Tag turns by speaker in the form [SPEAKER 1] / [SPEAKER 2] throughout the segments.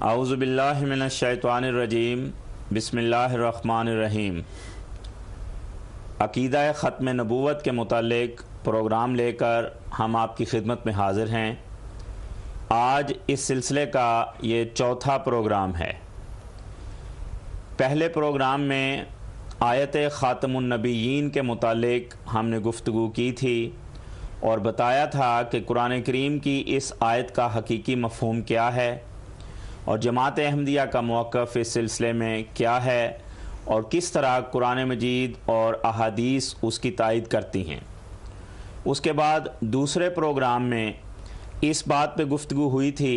[SPEAKER 1] اعوذ باللہ من الشیطان الرجیم بسم اللہ الرحمن الرحیم۔ عقیدہ ختم نبوت کے متعلق پروگرام لے کر ہم آپ کی خدمت میں حاضر ہیں۔ آج اس سلسلے کا یہ چوتھا پروگرام ہے۔ پہلے پروگرام میں آیت خاتم النبیین کے متعلق ہم نے گفتگو کی تھی اور بتایا تھا کہ قرآن کریم کی اس آیت کا حقیقی مفہوم کیا ہے اور جماعت احمدیہ کا موقف اس سلسلے میں کیا ہے اور کس طرح قرآن مجید اور احادیث اس کی تائید کرتی ہیں۔ اس کے بعد دوسرے پروگرام میں اس بات پہ گفتگو ہوئی تھی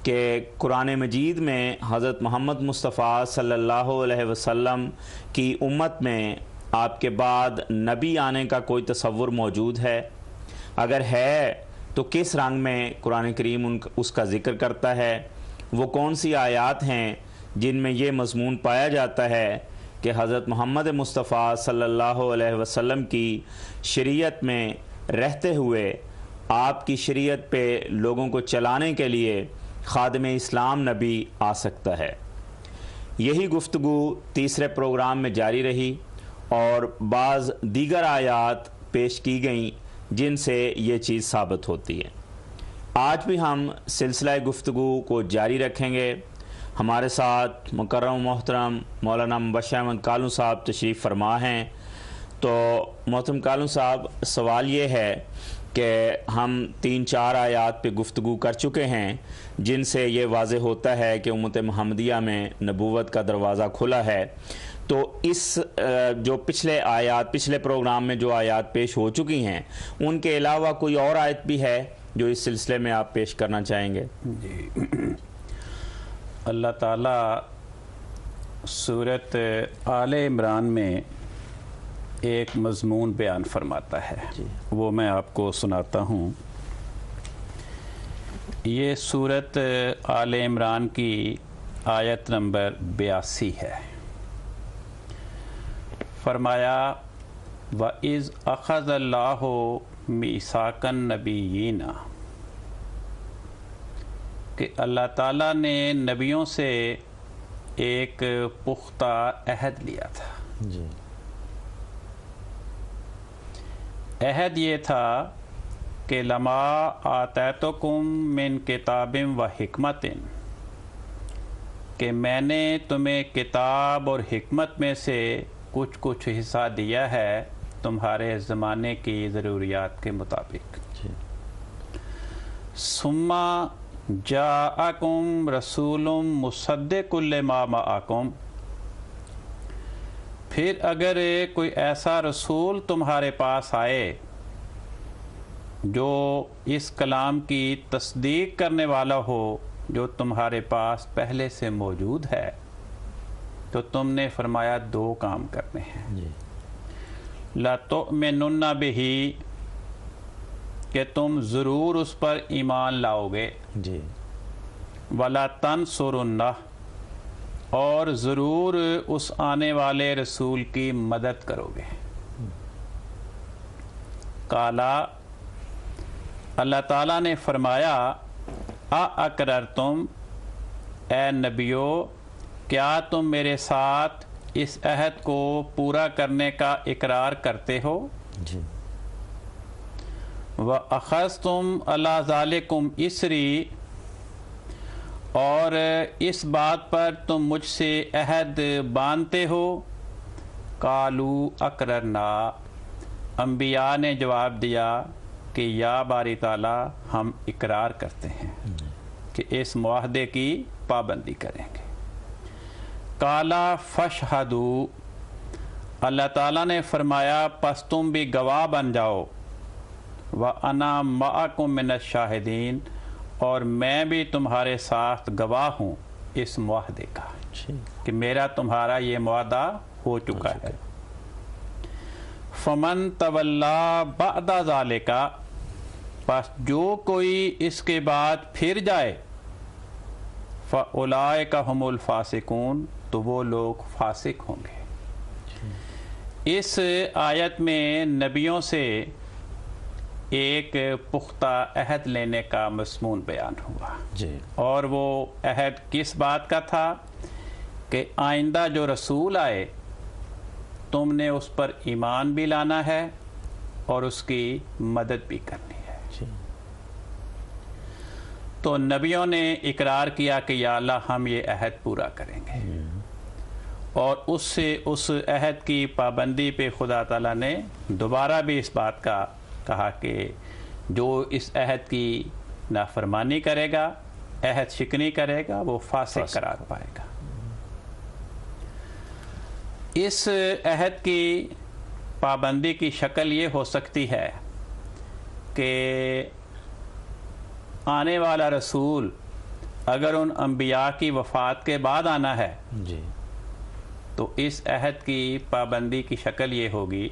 [SPEAKER 1] کہ قرآن مجید میں حضرت محمد مصطفیٰ صلی اللہ علیہ وسلم کی امت میں آپ کے بعد نبی آنے کا کوئی تصور موجود ہے؟ اگر ہے تو کس رنگ میں قرآن کریم اس کا ذکر کرتا ہے؟ وہ کون سی آیات ہیں جن میں یہ مضمون پایا جاتا ہے کہ حضرت محمد مصطفیٰ صلی اللہ علیہ وسلم کی شریعت میں رہتے ہوئے آپ کی شریعت پہ لوگوں کو چلانے کے لیے خادم اسلام نبی آ سکتا ہے؟ یہی گفتگو تیسرے پروگرام میں جاری رہی اور بعض دیگر آیات پیش کی گئیں جن سے یہ چیز ثابت ہوتی ہے۔ آج بھی ہم سلسلہ گفتگو کو جاری رکھیں گے۔ ہمارے ساتھ مکرم و محترم مولانا مبشر احمد کالوں صاحب تشریف فرما ہیں۔ تو محترم کالوں صاحب، سوال یہ ہے کہ ہم 3-4 آیات پہ گفتگو کر چکے ہیں جن سے یہ واضح ہوتا ہے کہ امت محمدیہ میں نبوت کا دروازہ کھلا ہے۔ تو اس جو پچھلے پروگرام میں جو آیات پیش ہو چکی ہیں ان کے علاوہ کوئی اور آیت بھی ہے جو اس سلسلے میں آپ پیش کرنا چاہیں گے؟
[SPEAKER 2] جی، اللہ تعالیٰ سورۃ آل عمران میں ایک مضمون بیان فرماتا ہے، وہ میں آپ کو سناتا ہوں۔ یہ سورۃ آل عمران کی آیت نمبر 82 ہے۔ فرمایا وَإِذْ أَخَذَ اللَّهُ مِيثَاقَ النَّبِيِّينَ، کہ اللہ تعالیٰ نے نبیوں سے ایک پختہ عہد لیا تھا۔
[SPEAKER 1] جی،
[SPEAKER 2] عہد یہ تھا کہ لما آتیتکم من کتاب و حکمت، کہ میں نے تمہیں کتاب اور حکمت میں سے کچھ حصہ دیا ہے تمہارے زمانے کی ضروریات کے مطابق۔ ثم جاءکم رسول مصدق لما معکم، پھر اگر کوئی ایسا رسول تمہارے پاس آئے جو اس کلام کی تصدیق کرنے والا ہو جو تمہارے پاس پہلے سے موجود ہے، تو تم نے فرمایا 2 کام کرنے ہیں۔ لَتُؤْمِنُنَّ بِهِ، کہ تم ضرور اس پر ایمان لاؤ گے۔
[SPEAKER 1] جی،
[SPEAKER 2] وَلَا تَنْصُرُنَّهُ، اور ضرور اس آنے والے رسول کی مدد کرو گے۔ قَالَ، اللہ تعالیٰ نے فرمایا اَأَقْرَرْتُمْ، اے نبیو کیا تم میرے ساتھ اس عہد کو پورا کرنے کا اقرار کرتے ہو؟
[SPEAKER 1] جی،
[SPEAKER 2] وَأَخَذْتُمْ عَلَىٰ ذَلِكُمْ إِصْرِي، اور اس بات پر تم مجھ سے عہد باندھتے ہو؟ قَالُوا أَقْرَرْنَا، انبیاء نے جواب دیا کہ یا باری تعالیٰ ہم اقرار کرتے ہیں کہ اس معاہدے کی پابندی کریں گے۔ قَالَ فَاشْهَدُوا، اللہ تعالیٰ نے فرمایا پس تم بھی گواہ بن جاؤ۔ وَأَنَا مَعَكُم مِّنَ الشَّاهِدِينَ، اور میں بھی تمہارے ساتھ گواہ ہوں اس معاہدے کا کہ میرا تمہارا یہ معاہدہ ہو چکا ہے۔ فَمَن تَوَلَّىٰ بَعْدَ ذَلِكَ، پس جو کوئی اس کے بعد پھر جائے، فَأُولَٰئِكَ هُمُ الْفَاسِقُونَ، تو وہ لوگ فاسق ہوں گے۔ اس آیت میں نبیوں سے ایک پختہ عہد لینے کا مضمون بیان ہوا
[SPEAKER 1] جی
[SPEAKER 2] اور وہ عہد کس بات کا تھا کہ آئندہ جو رسول آئے تم نے اس پر ایمان بھی لانا ہے اور اس کی مدد بھی کرنی ہے.
[SPEAKER 1] جی
[SPEAKER 2] تو نبیوں نے اقرار کیا کہ یا اللہ ہم یہ عہد پورا کریں گے اور اس عہد کی پابندی پہ خدا تعالیٰ نے دوبارہ بھی اس بات کا کہا کہ جو اس عہد کی نافرمانی کرے گا، عہد شکنی کرے گا، وہ فاسق قرار پائے گا. اس عہد کی پابندی کی شکل یہ ہو سکتی ہے کہ آنے والا رسول اگر ان انبیاء کی وفات کے بعد آنا ہے
[SPEAKER 1] جی
[SPEAKER 2] تو اس عہد کی پابندی کی شکل یہ ہوگی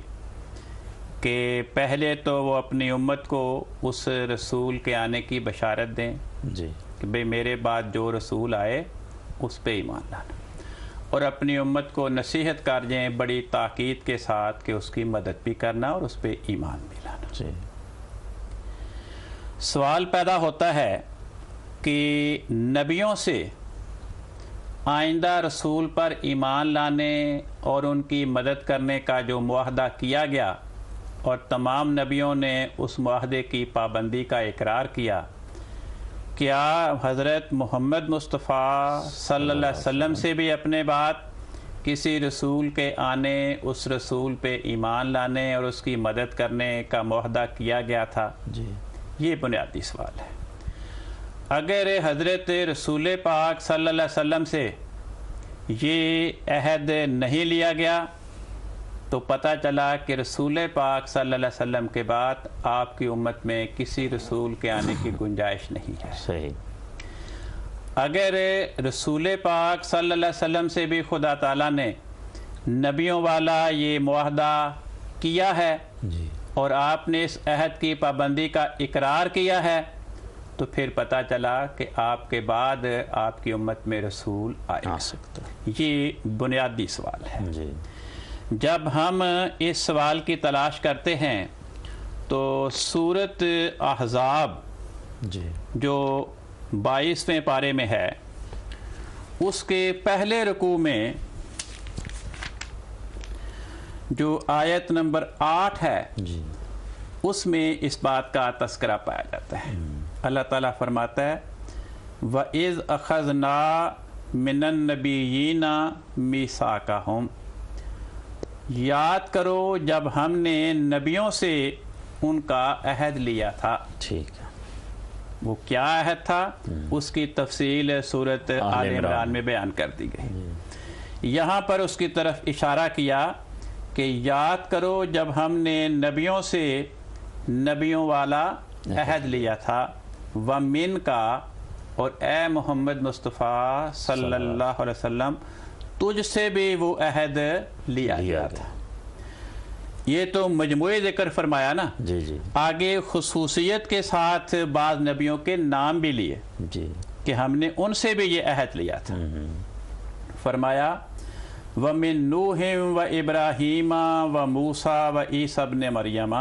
[SPEAKER 2] کہ پہلے تو وہ اپنی امت کو اس رسول کے آنے کی بشارت دیں
[SPEAKER 1] جی
[SPEAKER 2] کہ بھئی میرے بعد جو رسول آئے اس پہ ایمان لانا، اور اپنی امت کو نصیحت کر جائیں بڑی تاکید کے ساتھ کہ اس کی مدد بھی کرنا اور اس پہ ایمان بھی لانا.
[SPEAKER 1] جی
[SPEAKER 2] سوال پیدا ہوتا ہے کہ نبیوں سے آئندہ رسول پر ایمان لانے اور ان کی مدد کرنے کا جو معاہدہ کیا گیا اور تمام نبیوں نے اس معاہدے کی پابندی کا اقرار کیا، کیا حضرت محمد مصطفیٰ صلی اللہ علیہ وسلم سے بھی اپنے بعد کسی رسول کے آنے، اس رسول پہ ایمان لانے اور اس کی مدد کرنے کا معاہدہ کیا گیا تھا؟
[SPEAKER 1] جی
[SPEAKER 2] یہ بنیادی سوال ہے. اگر حضرت رسول پاک صلی اللہ علیہ وسلم سے یہ عہد نہیں لیا گیا تو پتہ چلا کہ رسول پاک صلی اللہ علیہ وسلم کے بعد آپ کی امت میں کسی رسول کے آنے کی گنجائش نہیں ہے.
[SPEAKER 1] صحیح.
[SPEAKER 2] اگر رسول پاک صلی اللہ علیہ وسلم سے بھی خدا تعالیٰ نے نبیوں والا یہ معاہدہ کیا ہے
[SPEAKER 1] جی
[SPEAKER 2] اور آپ نے اس عہد کی پابندی کا اقرار کیا ہے تو پھر پتہ چلا کہ آپ کے بعد آپ کی امت میں رسول آ
[SPEAKER 1] سکتا.
[SPEAKER 2] یہ بنیادی سوال ہے.
[SPEAKER 1] جی
[SPEAKER 2] جب ہم اس سوال کی تلاش کرتے ہیں تو سورۃ احزاب
[SPEAKER 1] جی
[SPEAKER 2] جو 22ویں پارے میں ہے اس کے پہلے رکوع میں جو آیت نمبر 8 ہے
[SPEAKER 1] جی
[SPEAKER 2] اس میں اس بات کا تذکرہ پایا جاتا ہے. اللہ تعالیٰ فرماتا ہے وَإِذْ أَخَذْنَا مِنَ النَّبِيِّينَ مِيثَاقَهُمْ، یاد کرو جب ہم نے نبیوں سے ان کا عہد لیا تھا.
[SPEAKER 1] ٹھیک ہے.
[SPEAKER 2] وہ کیا عہد تھا اس کی تفصیل سورۃ آل عمران میں بیان کر دی گئی. یہاں پر اس کی طرف اشارہ کیا کہ یاد کرو جب ہم نے نبیوں سے نبیوں والا عہد لیا تھا، وَمِن کا، اور اے محمد مصطفیٰ صلی اللہ علیہ وسلم تجھ سے بھی وہ عہد لیا گیا تھا. یہ تو مجموعی ذکر فرمایا نا.
[SPEAKER 1] جی جی
[SPEAKER 2] آگے خصوصیت کے ساتھ بعض نبیوں کے نام بھی لیے
[SPEAKER 1] جی
[SPEAKER 2] کہ ہم نے ان سے بھی یہ عہد لیا تھا. فرمایا وَمِن نُوحٍ وَإِبْرَاهِيمَ وَمُوسَىٰ وَعِيسَىٰ ابْنِ مَرْيَمَ،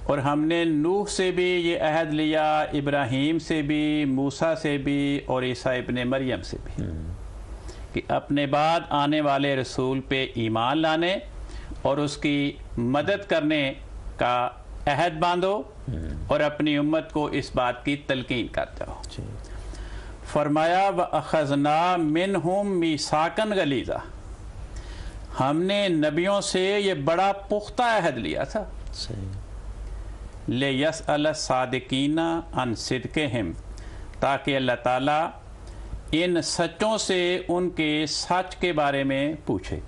[SPEAKER 2] اور ہم نے نوح سے بھی یہ عہد لیا، ابراہیم سے بھی، موسیٰ سے بھی اور عیسیٰ ابن مریم سے بھی، کہ اپنے بعد آنے والے رسول پہ ایمان لانے اور اس کی مدد کرنے کا عہد باندھو اور اپنی امت کو اس بات کی تلقین کر جاؤ. فرمایا وَأَخَذْنَا مِنْهُمْ مِيثَاقًا غَلِيظًا، ہم نے نبیوں سے یہ بڑا پختہ عہد لیا تھا. لِيَسْأَلَ الصَّادِقِينَ عَنْ صِدْقِهِمْ، تاکہ اللہ تعالیٰ ان سچوں سے ان کے سچ کے بارے میں پوچھے.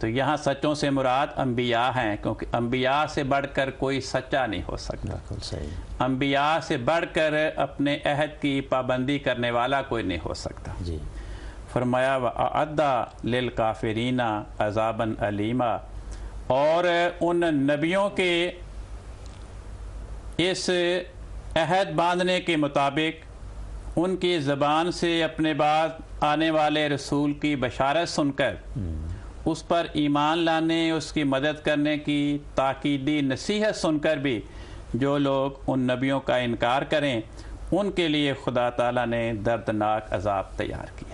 [SPEAKER 2] تو یہاں سچوں سے مراد انبیاء ہیں، کیونکہ انبیاء سے بڑھ کر کوئی سچا نہیں ہو سکتا. انبیاء سے بڑھ کر اپنے عہد کی پابندی کرنے والا کوئی نہیں ہو سکتا.
[SPEAKER 1] جی
[SPEAKER 2] فرمایا وَأَعَدَّ لِلْكَافِرِينَ عَذَابًا أَلِيمًا، اور ان نبیوں کے اس عہد باندھنے کے مطابق ان کی زبان سے اپنے بعد آنے والے رسول کی بشارت سن کر اس پر ایمان لانے، اس کی مدد کرنے کی تاکیدی نصیحت سن کر بھی جو لوگ ان نبیوں کا انکار کریں ان کے لیے خدا تعالیٰ نے دردناک عذاب تیار کیا۔